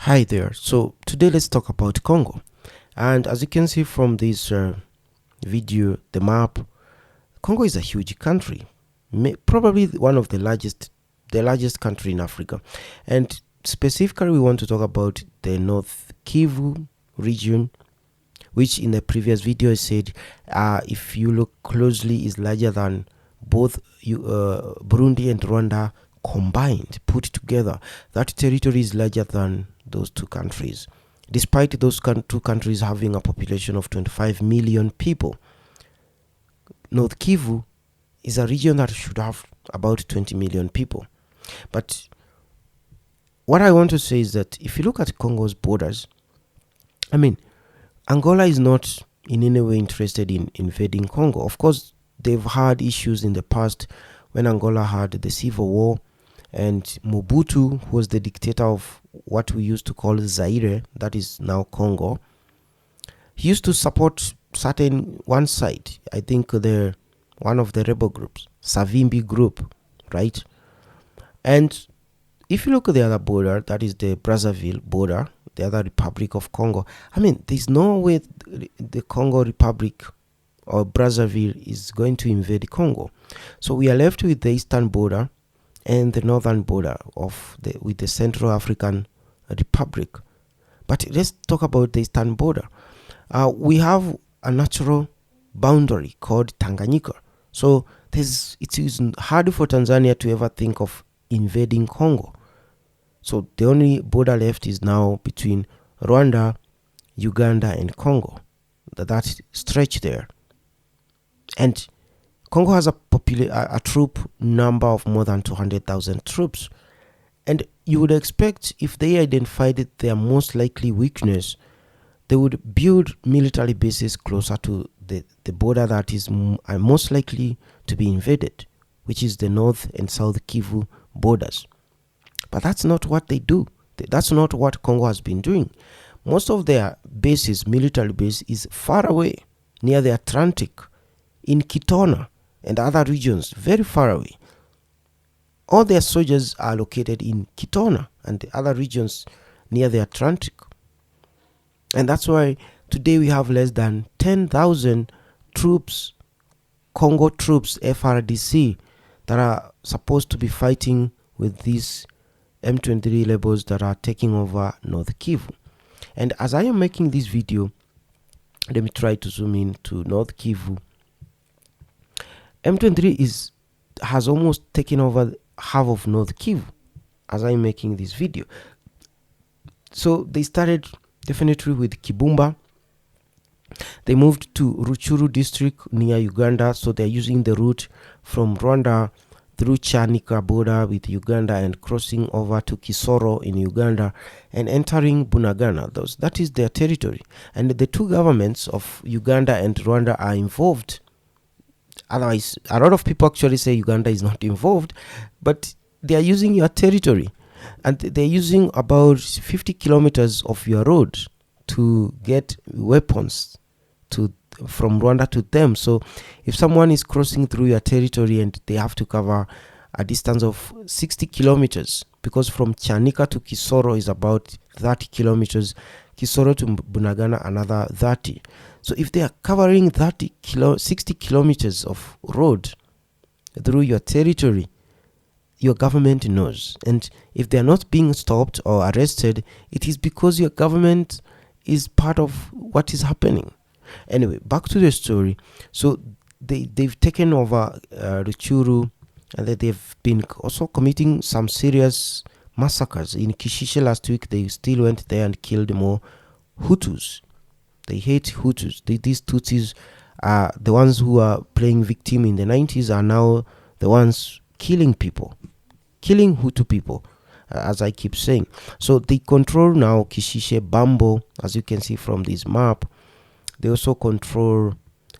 Hi there. So today let's talk about Congo. And as you can see from this video, the map, Congo is a huge country, probably one of the largest country in Africa. And specifically, we want to talk about the North Kivu region, which in the previous video I said, if you look closely, is larger than both Burundi and Rwanda combined, put together. That territory is larger than those two countries, despite those two countries having a population of 25 million people. North Kivu is a region that should have about 20 million people. But what I want to say is that if you look at Congo's borders, Angola is not in any way interested in invading Congo. Of course, they've had issues in the past when Angola had the civil war, and Mobutu, who was the dictator of what we used to call Zaire, that is now Congo, he used to support one side. I think one of the rebel groups, Savimbi group, right? And if you look at the other border, that is the Brazzaville border, the other Republic of Congo, there's no way the Congo Republic or Brazzaville is going to invade Congo. So we are left with the eastern border and the northern border with the Central African Republic. But let's talk about the eastern border. We have a natural boundary called Tanganyika. So it is hard for Tanzania to ever think of invading Congo. So the only border left is now between Rwanda, Uganda, and Congo. That stretch there. And Congo has a troop number of more than 200,000 troops. And you would expect, if they identified their most likely weakness, they would build military bases closer to the border that is most likely to be invaded, which is the North and South Kivu borders. But that's not what they do. That's not what Congo has been doing. Most of their bases, military base, is far away, near the Atlantic, in Kitona and other regions, very far away. All their soldiers are located in Kitona and the other regions near the Atlantic. And that's why today we have less than 10,000 troops, Congo troops, FRDC, that are supposed to be fighting with these M23 rebels that are taking over North Kivu. And as I am making this video, let me try to zoom in to North Kivu. M23 has almost taken over half of North Kivu as I'm making this video. So they started definitely with Kibumba. They moved to Ruchuru district near Uganda. So they're using the route from Rwanda through Chanika border with Uganda and crossing over to Kisoro in Uganda and entering Bunagana. That is their territory. And the two governments of Uganda and Rwanda are involved. Otherwise, a lot of people actually say Uganda is not involved, but they are using your territory, and they're using about 50 kilometers of your road to get weapons from Rwanda to them. So if someone is crossing through your territory and they have to cover a distance of 60 kilometers, because from Chanika to Kisoro is about 30 kilometers, Kisoro to Bunagana another 30. So if they are covering 60 kilometers of road through your territory, your government knows. And if they are not being stopped or arrested, it is because your government is part of what is happening. Anyway, back to the story. So they've taken over Ruchuru, and they've been also committing some serious massacres. In Kishishe last week, they still went there and killed more Hutus. They hate Hutus. These Tutsis are the ones who are playing victim in the 90s, are now the ones killing people, killing Hutu people, as I keep saying. So they control now Kishishe, Bambo, as you can see from this map. They also control,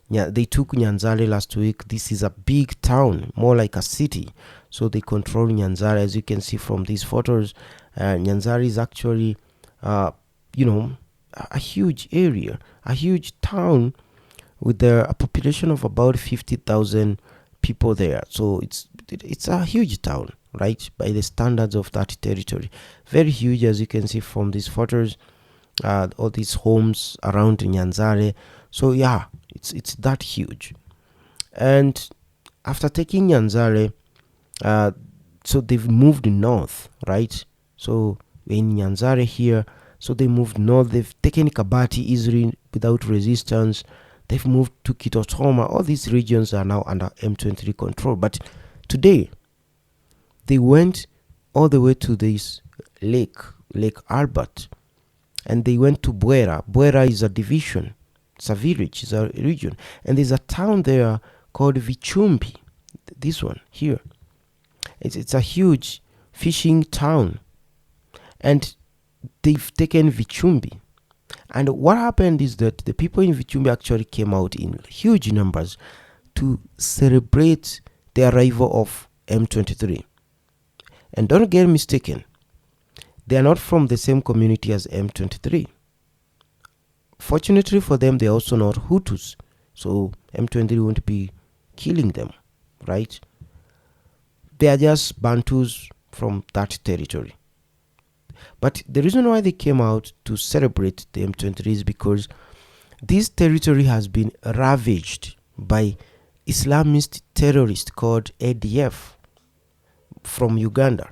they took Nyanzale last week. This is a big town, more like a city. So they control Nyanzale, as you can see from these photos. Nyanzale is actually, a huge area, a huge town with a population of about 50,000 people there. So it's a huge town. right, by the standards of that territory. Very huge, as you can see from these photos, all these homes around Nyanzare. So yeah, it's that huge. And after taking Nyanzare, so they've moved north, right? So in Nyanzare here, so they moved north. They've taken Kabati easily without resistance. They've moved to Kitotoma. All these regions are now under M23 control. But today, they went all the way to this Lake Albert, and they went to Bwera. Bwera is a division. It's a village. It's a region. And there's a town there called Vitshumbi. This one here. It's a huge fishing town. And they've taken Vitshumbi. And what happened is that the people in Vitshumbi actually came out in huge numbers to celebrate the arrival of M23. And don't get mistaken, they are not from the same community as M23. Fortunately for them, they are also not Hutus. So M23 won't be killing them, right? They are just Bantus from that territory. But the reason why they came out to celebrate the M23 is because this territory has been ravaged by Islamist terrorists called RDF from Uganda.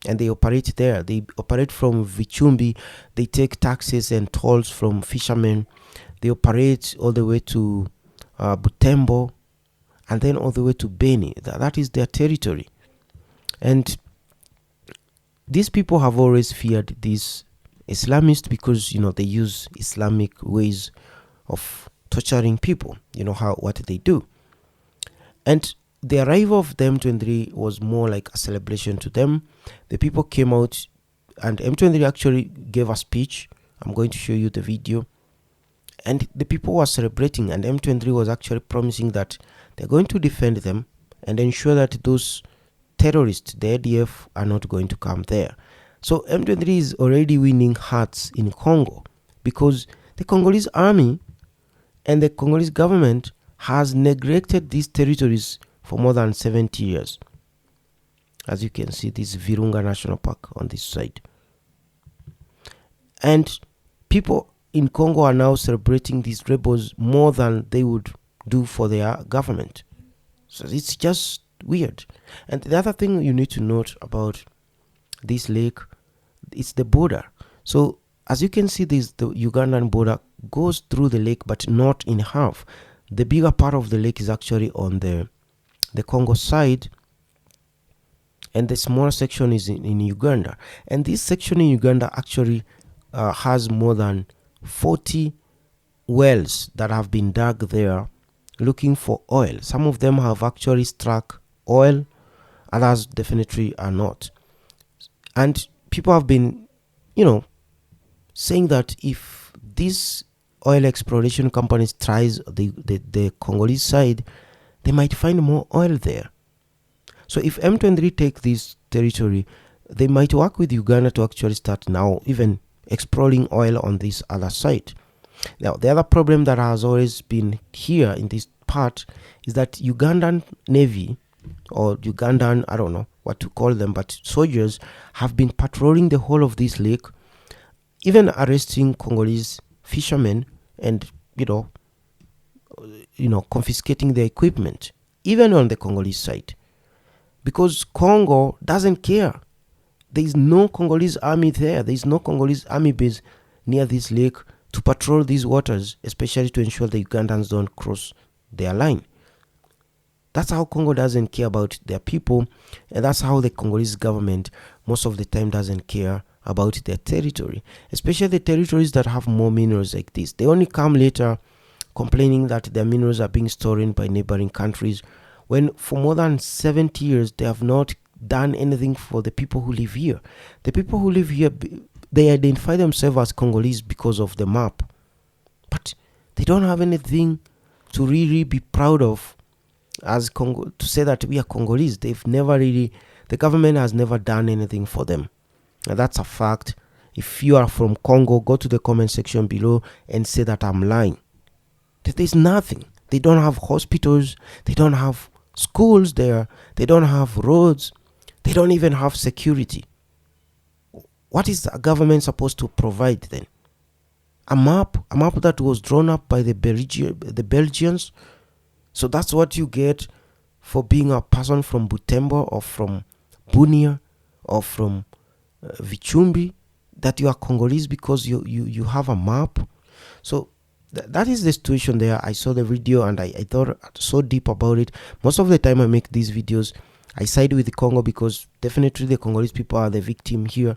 And they operate there. They operate from Vitshumbi. They take taxes and tolls from fishermen. They operate all the way to Butembo, and then all the way to Benin. That is their territory. And these people have always feared these Islamists because, they use Islamic ways of torturing people. You know what they do. And the arrival of the M23 was more like a celebration to them. The people came out, and M23 actually gave a speech. I'm going to show you the video. And the people were celebrating, and M23 was actually promising that they're going to defend them and ensure that those terrorists, the RDF, are not going to come there. So M23 is already winning hearts in Congo because the Congolese army and the Congolese government has neglected these territories for more than 70 years. As you can see, this Virunga National Park on this side. And people in Congo are now celebrating these rebels more than they would do for their government. So it's just weird. And the other thing you need to note about this lake, it's the border. So as you can see, the Ugandan border goes through the lake, but not in half. The bigger part of the lake is actually on the Congo side, and the smaller section is in Uganda. And this section in Uganda actually has more than 40 wells that have been dug there looking for oil. Some of them have actually struck oil, others definitely are not. And people have been, saying that if these oil exploration companies tries the Congolese side, they might find more oil there. So if M23 take this territory, they might work with Uganda to actually start now even exploring oil on this other side. Now, the other problem that has always been here in this part is that Ugandan Navy, or Ugandan, I don't know what to call them, but soldiers have been patrolling the whole of this lake, even arresting Congolese fishermen and, confiscating their equipment, even on the Congolese side. Because Congo doesn't care. There is no Congolese army there. There is no Congolese army base near this lake to patrol these waters, especially to ensure the Ugandans don't cross their line. That's how Congo doesn't care about their people, and that's how the Congolese government most of the time doesn't care about their territory, especially the territories that have more minerals like this. They only come later complaining that their minerals are being stolen by neighboring countries, when for more than 70 years they have not done anything for the people who live here. The people who live here, they identify themselves as Congolese because of the map, but they don't have anything to really be proud of as Congo, to say that we are Congolese. They've never really, the government has never done anything for them. Now that's a fact. If you are from Congo, go to the comment section below and say that I'm lying. There's nothing. They don't have hospitals. They don't have schools there. They don't have roads. They don't even have security. What is the government supposed to provide then? A map that was drawn up by the Belgians. So that's what you get for being a person from Butembo or from Bunia or from Vitshumbi, that you are Congolese because you have a map. So that is the situation there. I saw the video and I thought so deep about it. Most of the time I make these videos, I side with the Congo because definitely the Congolese people are the victim here.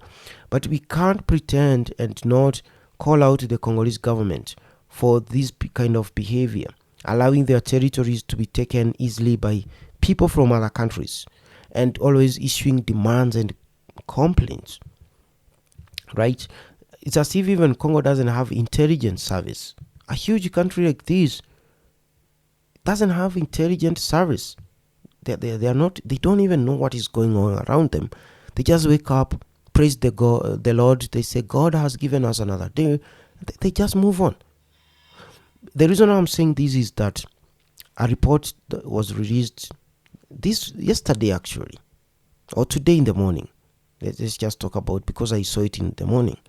But we can't pretend and not call out the Congolese government for this kind of behavior, allowing their territories to be taken easily by people from other countries, and always issuing demands and complaints, right? It's as if even Congo doesn't have intelligence service. A huge country like this doesn't have intelligence service. They don't even know what is going on around them. They just wake up, praise the Lord. They say God has given us another day. They just move on. The reason I'm saying this is that a report that was released yesterday actually, or today in the morning. Let's just talk about, because I saw it in the morning.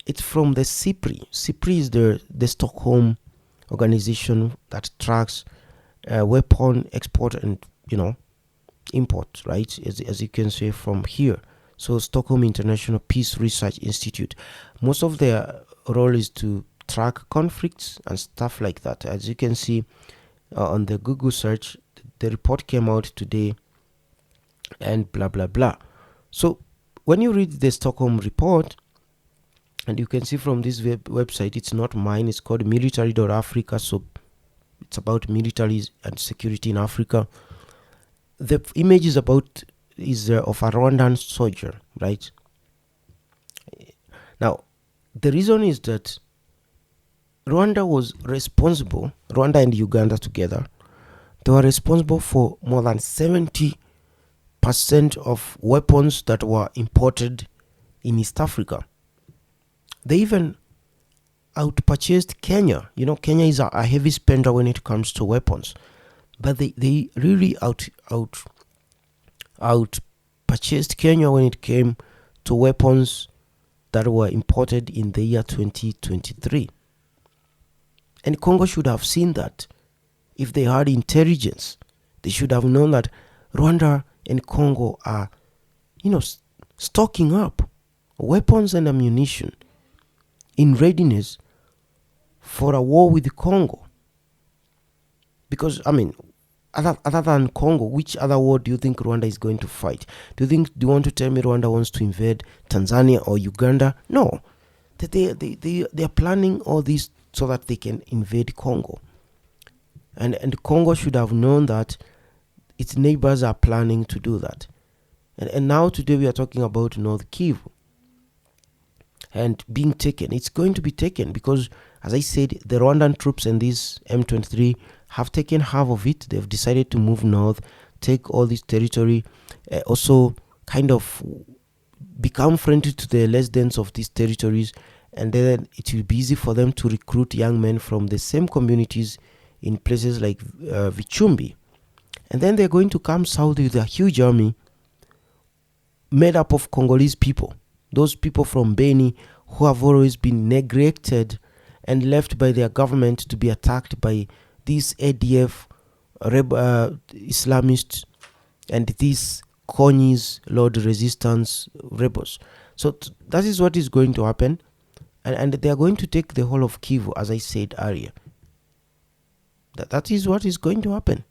It's from the CIPRI. CIPRI is the Stockholm organization that tracks weapon export and import, right? As you can see from here. So Stockholm International Peace Research Institute. Most of their role is to track conflicts and stuff like that. As you can see on the Google search, the report came out today and blah blah blah. So when you read the Stockholm report, and you can see from this website, it's not mine, it's called military.africa, so it's about military and security in Africa. The image is of a Rwandan soldier, right? Now, the reason is that Rwanda and Uganda together, they were responsible for more than 70% of weapons that were imported in East Africa. They even outpurchased Kenya. Kenya is a heavy spender when it comes to weapons, but they really outpurchased Kenya when it came to weapons that were imported in the year 2023. And Congo should have seen that. If they had intelligence, they should have known that Rwanda and Congo are, stocking up weapons and ammunition in readiness for a war with Congo. Because, other than Congo, which other war do you think Rwanda is going to fight? Do you want to tell me Rwanda wants to invade Tanzania or Uganda? No. They are planning all this so that they can invade Congo. And Congo should have known that its neighbors are planning to do that. And now today we are talking about North Kivu and being taken. It's going to be taken because, as I said, the Rwandan troops and these M23 have taken half of it. They've decided to move north, take all this territory, also kind of become friendly to the residents of these territories, and then it will be easy for them to recruit young men from the same communities in places like Vitshumbi. And then they're going to come south with a huge army made up of Congolese people, those people from Benin who have always been neglected and left by their government to be attacked by these RDF Islamists and these Congolese Lord resistance rebels. So that is what is going to happen, and they are going to take the whole of Kivu, as I said earlier. That is what is going to happen.